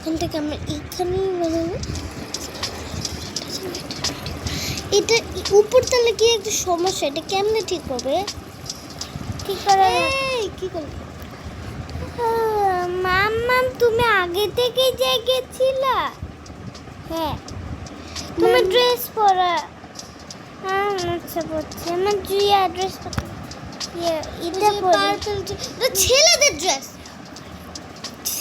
এখান থেকে আমরা এখানেই বানাবো। এটা উপর তলে কি একটা সমস্যা, এটা কেমনে ঠিক হবে? কি করে কি করবে? মাম্মাম তুমি আগে থেকে জেগেছিলা? হ্যাঁ, তুমি ড্রেস পরা। আচ্ছা পড়ছি আমার জিয়া ড্রেস পরা। এটা পার্পল, এটা ছেলেদের ড্রেস।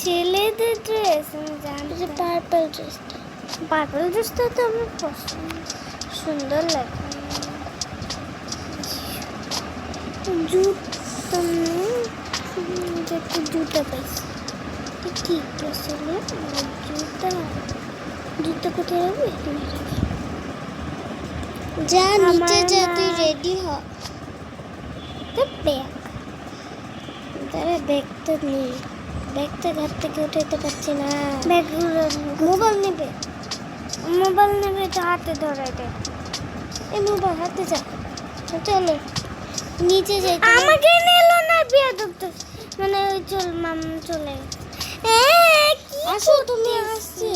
ছেলেদের ড্রেস আমি জানি। এটা পার্পল ড্রেসটা। পার্পল ড্রেসটা তো আমার পছন্দ, সুন্দর লাগে। জুতো একটু জুতো পাইছি। কি ড্রেস হলো? জুতো কোথায় হবে? যা নিচে যা, তুই রেডি হ। তো ব্যাগ তারা ব্যাগ তো নেই, ব্যাগটা ঘর থেকে উঠাইতে পারছি না। ব্যাগগুলো মোবাইল নেবে? মোবাইল নেবে তো হাতে ধরে দে। এই মোবাইল হাতে যা, চলো নিচে যাই। আমাকে নিল না বিয়া করতে, মানে ওই চল মাম চলে আসো, তুমি আসছি।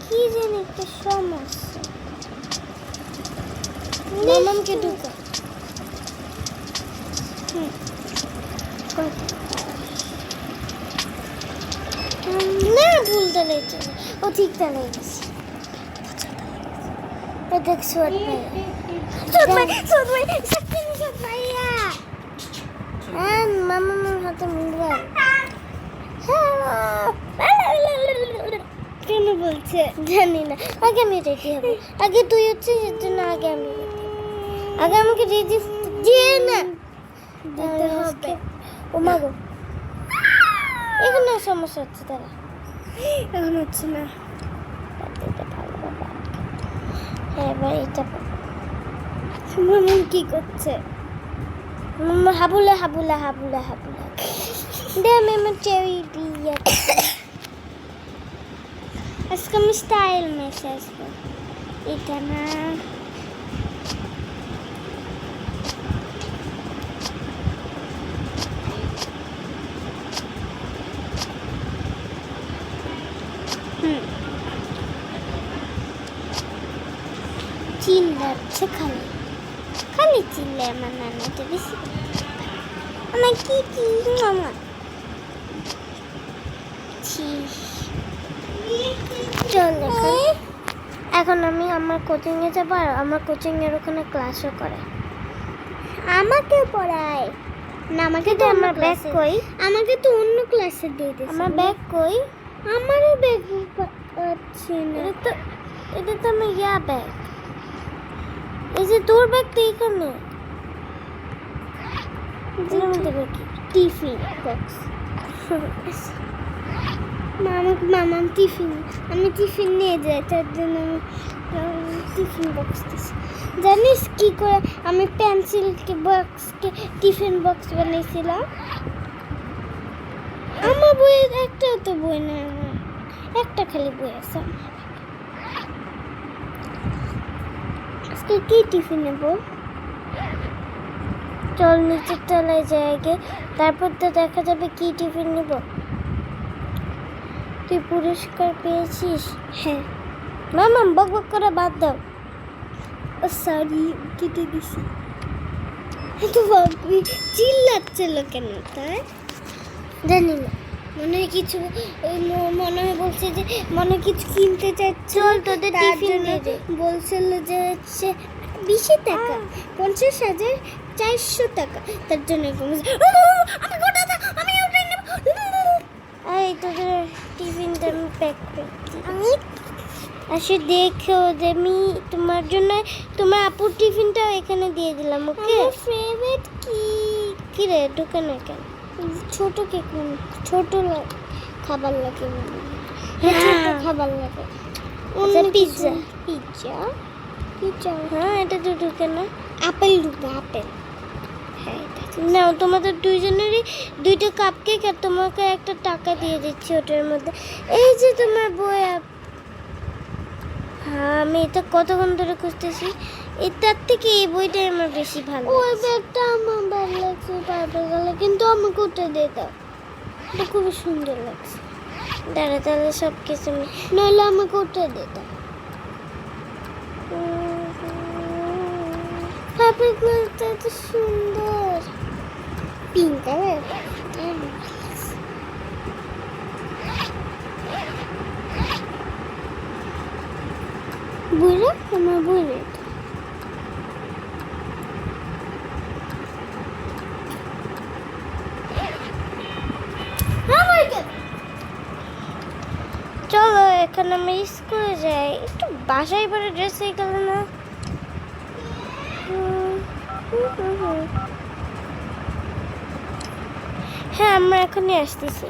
কি জানি একটা সমস্যা। মামামকে ঢুকা। না, ভুল তালে চলে। ও ঠিক তালে গেছে। দেখ সোয়াদ ভাইয়া। হ্যাঁ, মামার হাতে মোবাইল। কেন বলছে জানি না, আগে আমি রেডি হবো। আগে তুই হচ্ছিস, এর জন্য আগে আমি আগে আমাকে রেডি দিয়ে না দিতে হবে। ও মা গো, এখানে সমস্যা হচ্ছে। তারা এখন হচ্ছে না। হ্যাঁ, এবার এটা মামুন কি করছে? হাবুলা হাবুলা হাবুলা হাবুলা দে আমি আমার চেরি দিয়ে। আজকে আমি স্টাইল মেসে আসবো। এটা না চিল্লাচ্ছে খালি খালি চিল্লে আমার নানাটা বেশি। আমার কি আমার চল এখন আমি আমার কোচিংয়ে যাবো, আর আমার কোচিংয়ের ওখানে ক্লাসও করে। আমাকে পড়ায় না, আমাকে তো আমার ব্যাগ কই? আমাকে তো অন্য ক্লাসে দিয়ে দিয়েছে। আমার ব্যাগ কই? আমারও ব্যাগ পাচ্ছি না। এটা তো আমার ব্যাগ। এই যে তোর ব্যাগ তো এখানে। Tiffin box. মামা টিফিন, আমি টিফিন নিয়ে যাই, তার জন্য আমি টিফিন বক্স দিছি। জানিস কি করে আমি পেন্সিলকে বক্সকে টিফিন বক্স বানিয়েছিলাম? আমার বইয়ের একটাও তো বই না, আমার একটা খালি বই আছে। আজকে কি টিফিন নেব? চল নিচের তলায় যাই আগে, তারপর তো দেখা যাবে কি টিফিন নেব। তুই পুরস্কার পেয়েছিস? হ্যাঁ। মামাম বক বক করে বাদ দাও। সরি, কেটে দিছি। তো ভাবি চিল্লাচ্ছিল কেন? তাই জানি না, মনে হয় কিছু মনে হয় বলছে যে মনে হয় কিছু কিনতে চাচ্ছে। চল তোদের টিফিন দিয়ে দে। বলছিল যে হচ্ছে 20 টাকা, 50,400 টাকা, তার জন্য আমি ওটাই নেব। এই তোদের টিফিনটা আমি প্যাক করছি। আমি আসে দেখো যে আমি তোমার জন্য তোমার আপুর টিফিনটা এখানে দিয়ে দিলাম। ওকে, ফেভারিট কি রে ঢুকে না কেন? ছোট কেক, ছোট খাবার লাগে, হ্যাঁ। ছোট খাবার লাগে। আচ্ছা, পিৎজা। পিৎজা হ্যাঁ, এটা তো ঢুকে না। আপেল ঢুকবে, আপেল। হ্যাঁ, না, তোমাদের দুইজনেরই 2টা কাপ কেক, আর তোমাকে একটা টাকা দিয়ে দিচ্ছি ওটার মধ্যে। এই যে তোমার বই। হ্যাঁ, আমি এটা কতক্ষণ ধরে খুঁজতেছি। এটার থেকে এই বইটাই আমার বেশি ভালো ওই লাগছে। ব্যাগটা আমার ভালো লাগছে পার্পল কালার, কিন্তু আমাকে ওটা দিয়ে দাও, এটা খুবই সুন্দর লাগছে। দাঁড়া তাহলে সব কিছু নইলে আমাকে ওটা দে দাও। পাপড়িগুলোটা এত সুন্দর পিঙ্ক কালার। বুঝলো আমার বুঝলো চলো এখন আমি স্কুলে যাই, একটু বাসায় পরে ড্রেস হয়ে গেল না। হ্যাঁ আমরা এখনই আসতেছি।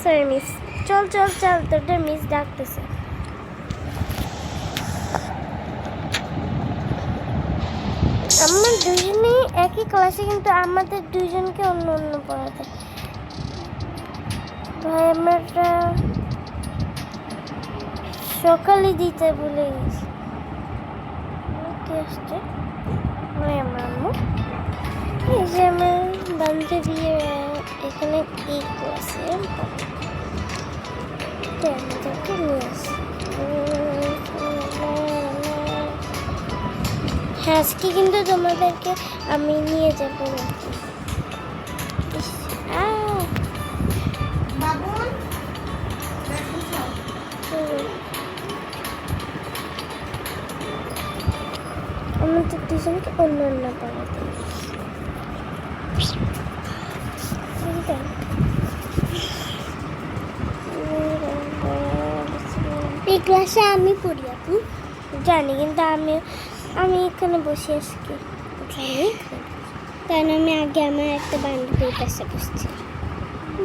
Sorry miss. চল চল চল, তোদের মিস ডাকতেছে। আমরা দুজনেই একই ক্লাসে, কিন্তু আমাদের দুজনকে অন্য অন্য পড়াতে। ভাই আমরা সকালে দিতে ভুলে গেছি। কে আসছে? ভাই আমার আম্মু। এই যে আমার বান্ধবী এখানে কি ক্লাসে আমাদেরকে নিয়ে আসি। হ্যাঁ আজকে কিন্তু তোমাদেরকে আমি নিয়ে যাবো। আমাদের দুজনকে অন্য অন্য পড়াতে। এই ক্লাসে আমি পড়ি আপু জানি, কিন্তু আমি এখানে বসে আজকে জানি। তাই না আমি আগে আমার একটা বান্ধবীর পাশে বসছি।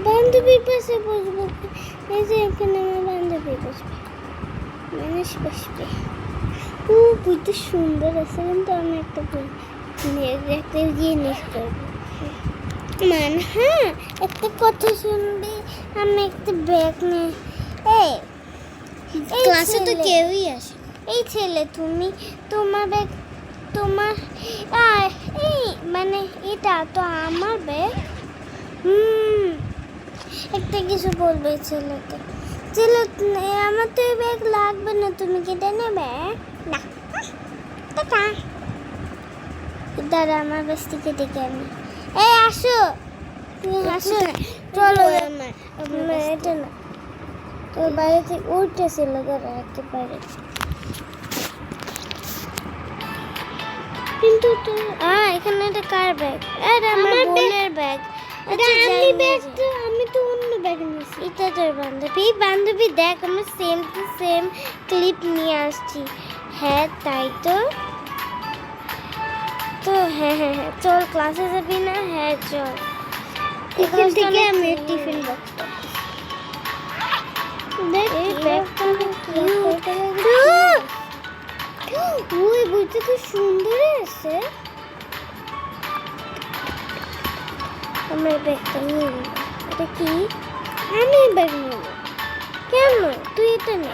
বান্ধবীর পাশে বসবো, এই যে এখানে আমার বান্ধবী বসবে, মানুষ বসবে। ও বইটা সুন্দর আছে, কিন্তু আমি একটা বই একটা জিনিস করবো। হ্যাঁ একটা কথা শুনবি, আমি একটা ব্যাগ নিয়ে এই ক্লাসে তো কেউই আসে। এই ছেলে তুমি তোমার ব্যাগ তোমার এই মানে এটা তো আমার ব্যাগ। একটা কিছু বলবে ছেলেকে। ছেলে আমার তো এই ব্যাগ লাগবে না, তুমি কেটে নেবে না। টাটা। দাঁড়া আমার বেস্টিকে ডেকে আমি। এই আসো তুমি আসো, চলো আমার এটা না তোর বাইরে থেকে উঠতেছিল। দাঁড়া একেবারে কিন্তু তো এখানে এটা কার ব্যাগ? এটা আমার বোনের ব্যাগ। এটা আমি ব্যাগ তো আমি তো অন্য ব্যাগ নিয়েছি। এটা তোর বান্ধবী দেখ আমি সেম টু সেম ক্লিপ নিয়ে আসছি। হ্যাঁ তাই তো হ্যাঁ হ্যাঁ হ্যাঁ চল ক্লাসে যাবি না? হ্যাঁ চল। এখান থেকে আমি টিফিন বক্স দেখ এই ব্যাগটা ওই বইটা তো সুন্দর আছে। আমার ব্যাগটা নিয়ে নেব। এটা কি? আমি ব্যাগ নেব। কেন তুই এটা নে।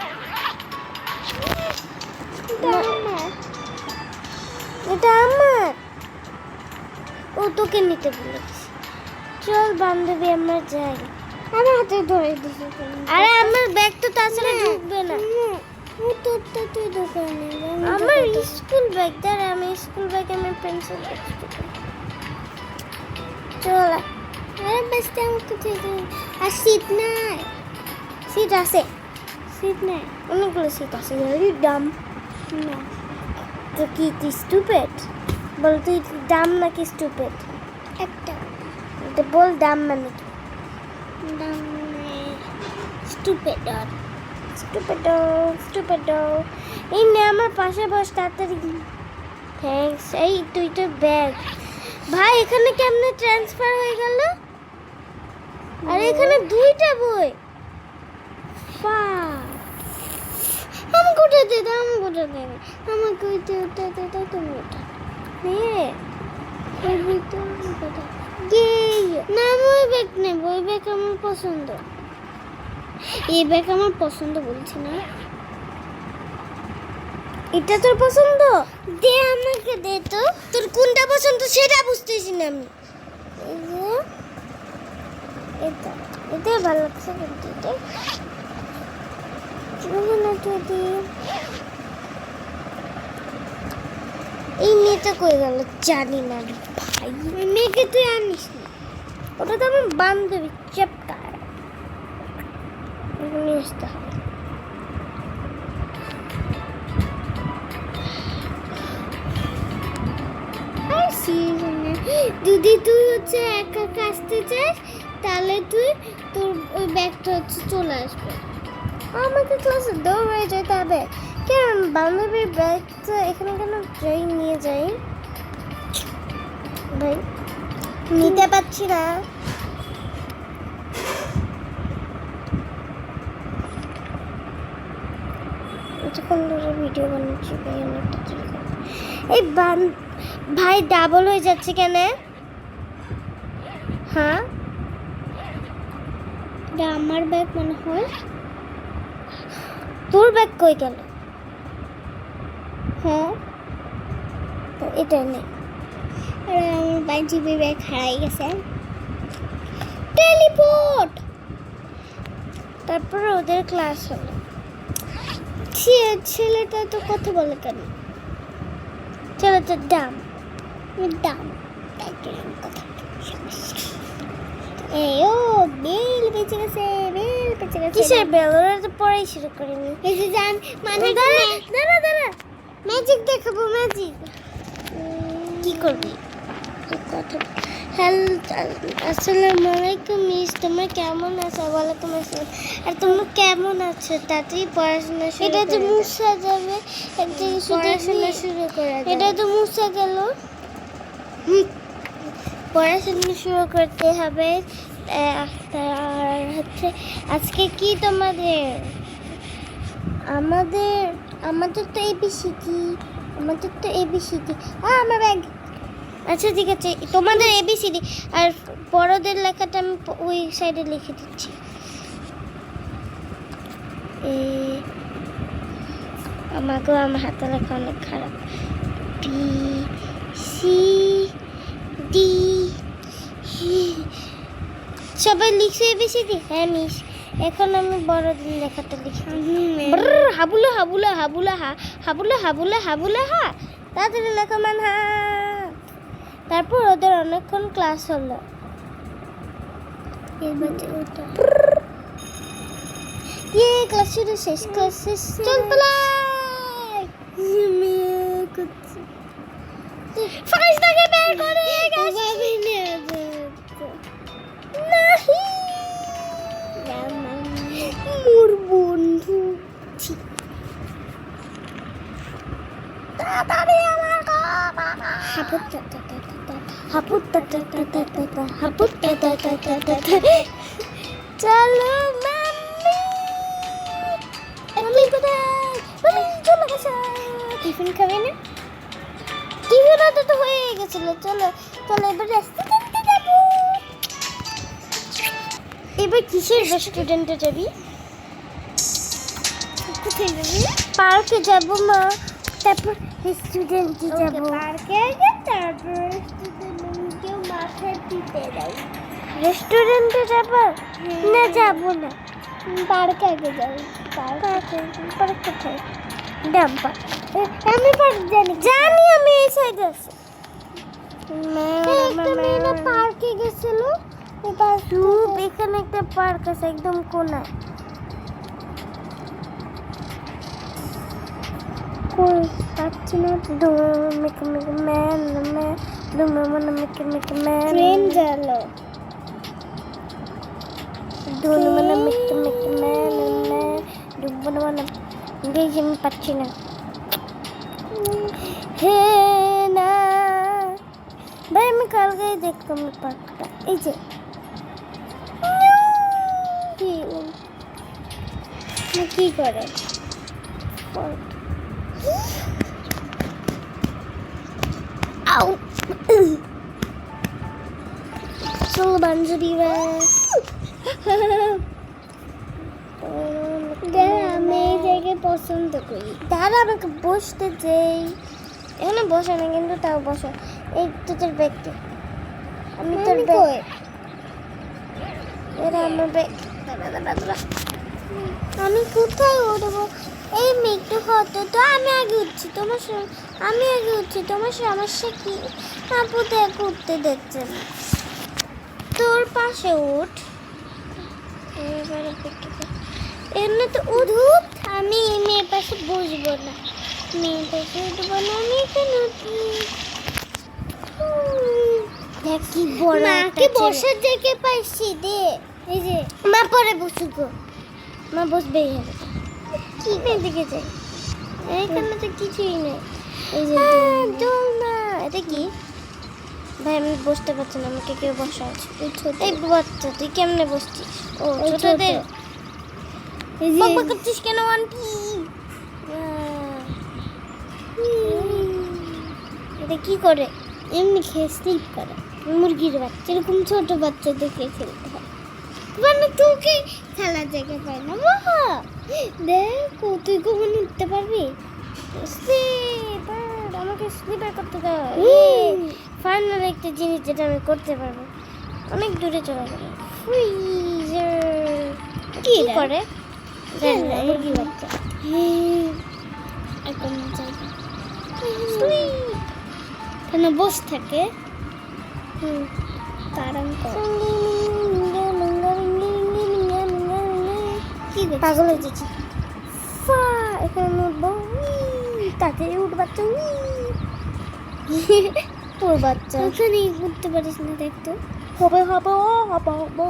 এটা আমার। ও তোকে নিতে বলেছি। চল বান্ধবী আমরা যাই। আমার হাতে ধরে দিছি। আরে আমার ব্যাগ তো তাছাড়া ঢুকবে না। ও তোরটা তুই দোকানে আমার স্কুল ব্যাগ। দাঁড়া আমি স্কুল ব্যাগে আমি পেন্সিল চল। আরে বেস্তে আমাকে থেকে আর সিট নাই। সিট আছে, সিট নাই, অনেকগুলো সিট আছে। দাম না তো কি তুই স্টুপিড? বল তুই দাম নাকি স্টুপিড? একটা এটা বল দাম মানে কি? দাম স্টুপিড স্টুপিড। এই নে আমার পাশে বস তাড়াতাড়ি। থ্যাঙ্কস। এই তুই তো ব্যাগ। ভাই এখানে কেমনে ট্রান্সফার হয়ে গেল? আর এখানে দুইটা বই। আমাকে ওটা দে দাও, আমাকে ওটা দে, আমাকে ওটা দে দাও, তুমি ওটা নিয়ে ওই বইটা আমাকে দাও। ইয়ে না আমি ওই ব্যাগ নেবো, ওই ব্যাগ আমার পছন্দ। এই ব্যাগ আমার পছন্দ বলছি না। এটা তোর পছন্দ? দে আমাকে দে তো। তোর কোনটা পছন্দ সেটা বুঝতেছি না আমি। এই যে এটা ভালো লাগছে কিন্তু এটা এখানে যদি এই মেয়েটা কই গেল জানি না রে ভাই। ওই মেয়েকে তুই আনিস না। ওটা তো আমার বান্ধবী চেপকার, নিয়ে আসতে হবে। আর যদি তুই হচ্ছে একা আসতে চাস তাহলে তুই তোর ওই ব্যাগটা হচ্ছে চলে আসবে। আমাকে ক্লাসে দৌড়ে যেতে হবে। কেন বান্ধবীর ব্যাগটা এখানে কেন যাই নিয়ে যাই ভাই, নিতে পারছি না। যখন ধরে ভিডিও বানাচ্ছি ভাই অনেকটা চলে যাবে। এই ভাই ডাবল হয়ে যাচ্ছে কেন? হ্যাঁ এটা আমার ব্যাগ মনে হয়। তোর ব্যাগ কই গেল? হ্যাঁ তো এটা নেই। আরে আমার বান্ধবীর ব্যাগ হারাই গেছে। টেলিপোর্ট। তারপরে ওদের ক্লাস হলো। ছেলেটা তো কথা বলে কেন? ছেলেটার দাম দাম তাই কেন কথা এই ও বেল বেঁচে গেছে, বেল বেঁচে গেছে। কিসের বেল? ওরা তো পড়াই শুরু করিনি। এই যে জান মানে দাঁড়া দাঁড়া, ম্যাজিক দেখাবো, ম্যাজিক। কি করবি? হ্যালো, আসসালামু আলাইকুম মিস, তোমরা কেমন আছো? ওয়ালাইকুম আসসালাম। আর তোমরা কেমন আছো? তাড়াতাড়ি পড়াশোনা শুরু এটা তো করে দাও। মুছা যাবে, একটা পড়াশোনা শুরু করে দাও। এটা তো মুছা গেল। পড়াশোনা শুরু করতে হবে। আর হচ্ছে আজকে কি তোমাদের? আমাদের তো এবিসিডি, আমার ব্যাগ। আচ্ছা ঠিক আছে, তোমাদের এবিসিডি আর বড়দের লেখাটা আমি ওই সাইডে লিখে দিচ্ছি। আমার হাতে লেখা অনেক খারাপ। বি সি ডি, সবাই লিখছে এবিসিডি? হ্যাঁ মিস। এখন আমি বড়দের লেখাটা লিখি। হাবুলা হাবুলা হাবুলা হা, হাবুলা হাবুলা হাবুলা হা, তাড়াতাড়ি লেখা মান হা। তারপর ওদের অনেকক্ষণ ক্লাস হলো। ক্লাস শুরু, শেষ ক্লাস শেষ, চল পালাই। ফাঁস থেকে বের করে নাহি মোর বন্ধু। তাড়াতাড়ি আমার চলো মাম্মি কোথায়? চলে গেছে। টিফিন খাবে না? টিফিন তো হয়ে গেছিল। চলো চলো এবার রেস্টুরেন্টে যাব। এবার কিসের রেস্টুরেন্টে যাবি? কোথায় যাবি? পার্কে যাব মা, তারপর রেস্টুরেন্টে যাব। পার্কে আগে তারপর রেস্টুরেন্টে মাথায় টিপে দাও। রেস্টুরেন্টে যাব না? যাব না, পার্কে আগে যাও। পার্ক কোথায়? ডাম্পা। আমি পার্ক জানি আমি এই সাইডে আছি। পার্কে গেছিল। এখানে একটা পার্ক আছে একদম কোনায়। কই পাচ্ছি না। ট্রেন গেল। আমি পাচ্ছি না। হে না ভাই, আমি কালকেই দেখতাম পার্কটা। এই যে কি করে চল বান্ধবীরা। আমি এই জায়গায় পছন্দ করি। দাঁড়া আমাকে বসতে যেই। এখানে বসে না কিন্তু তাও বসো। এই তোদের ব্যাগটা, আমি তোর ব্যাগ, এরা আমার ব্যাগ। দাঁড়া দাঁড়া দাঁড়া, আমি কোথায় উঠবো? এই মেঘটা কত, তো আমি আগে উঠছি, আমি আগে উঠছি, তোমার সমস্যা কি? আপু দেখ উঠতে দিচ্ছে না। তোর পাশে উঠ। এমনি তো ধূপ, আমি এই মেয়ের পাশে বসবো না, মেয়ের পাশে উঠবো না, আমি এখানে উঠি। দেখ কি বড় মাকে বসার জায়গা পাইছি, দে এই যে। মা পরে বসুক, মা বসবেই হবে। কি এদিকে যাই, এইখানে তো কিছুই নেই। এই যে দোল না, এটা কি? ভাই আমি বসতে পারছি না, আমাকে কেউ বসা আছে। ছোট এই বাচ্চা তুই কেমনে বসছিস? ও এই ছোটদের ছোট। এই যে বকবক করছিস কেন আন্টি? এটা কি করে? এমনি খেয়ে স্লিপ করে মুরগির বাচ্চা। এরকম ছোট বাচ্চাদেরকে খেলতে হয়, মানে তোকে খেলার জায়গা পায় না বাবা। দেখ তুই কখন উঠতে পারবি? স্লিপার, আমাকে স্লিপার করতে দাও। হুম। ফাইনাল একটা জিনিস যেটা আমি করতে পারবো। অনেক দূরে চলে গেল। ফ্রিজার কি এটা? করে? জানি না, খেলে। মুরগি বাচ্চা। এখন জায়গা কেন বস থাকে তারাম কর। কি করছিস? পাগল হয়ে যাচ্ছি। এখানে উঠবো, তাকে উঠ বাচ্চা। তোর বাচ্চা ওখানে উঠতে পারিস না, দেখতো হবে হবে ও হবে হবে।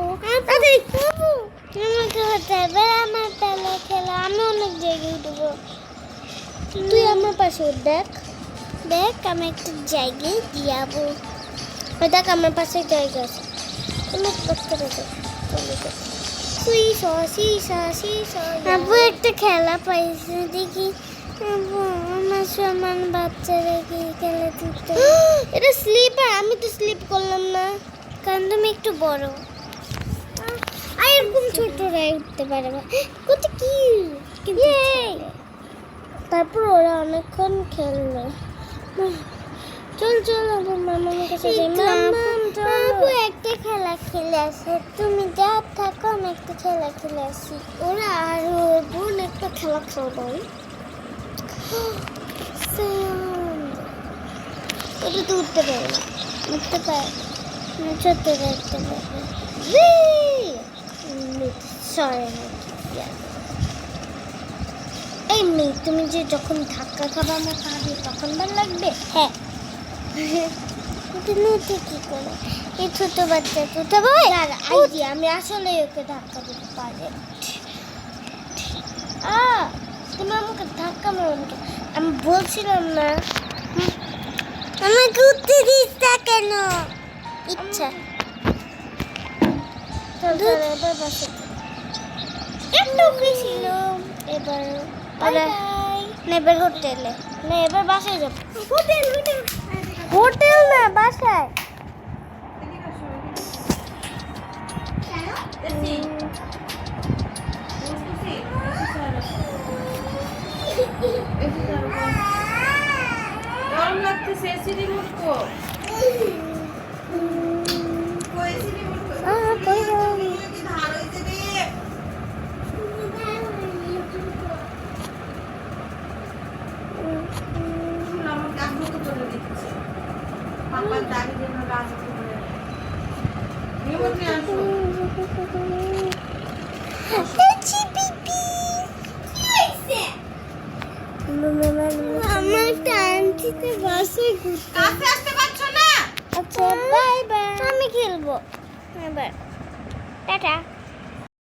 আমাকে হতে হবে, আমার পেলা খেলা, আমি অনেক জায়গায় উঠবো। তুই আমার পাশে উঠ, দেখ দেখ আমি একটা জায়গায় যাবো। ওই দেখ আমার পাশে জায়গা আছে। অনেক বাচ্চা রয়েছে। আপু একটা খেলা পাইছে দেখি, আপু আমার সমান বাচ্চারা কি খেলা দিতে। এটা স্লিপার, আমি তো স্লিপ করলাম না। কারণ তুমি একটু বড়, আর এরকম ছোটরাই উঠতে পারে না। কত কি কিন্তু Yay! তারপর ওরা অনেকক্ষণ খেললো। চল চল আবার মামার কাছে যাই। মামাম আপু চল। একটা খেলা খেলে আসে, তুমি যা থাকো, আমি একটা খেলা খেলে আসি। ওরা আর ওর বোন একটা খেলা খেলবো। ওটা তো উঠতে পারে না। উঠতে পারে ছোটরা উঠতে পারে। সরি এই মেয়ে, তুমি যে যখন ধাক্কা খাবা আমার পা দিয়ে তখন ভালো লাগবে। হ্যাঁ তুমি উঠে কি করে? এই ছোট বাচ্চা উঠে ভাই আমি আসলে ওকে ধাক্কা দিতে পারি। তুমি আমাকে ধাক্কা মারো আমাকে, আমি বলছিলাম না। আমাকে উঠতে দিস না কেন? ইচ্ছা চল চল এবার বাসে একটু ছিল। এবার বাই ওরা বাই। না এবার হোটেলে না এবার বাসায় যাবো। হোটেল হোটেল হোটেল না বাসায়। গরম লাগতেছে, এসি রিমোট কো? এসি রিমোট কো? কই যাবো? কি ধার হইছে রে? শুন, আমার কাজ মতো করে দিচ্ছে। পাপার দাড়ি যেন রাজ করে। রিমোট নিয়ে আসো। আমার টানটিতে বাসে ঘুরতে। কাছে আসতে পারছো না? আচ্ছা বাই বাই। আমি খেলবো এবার, টাটা।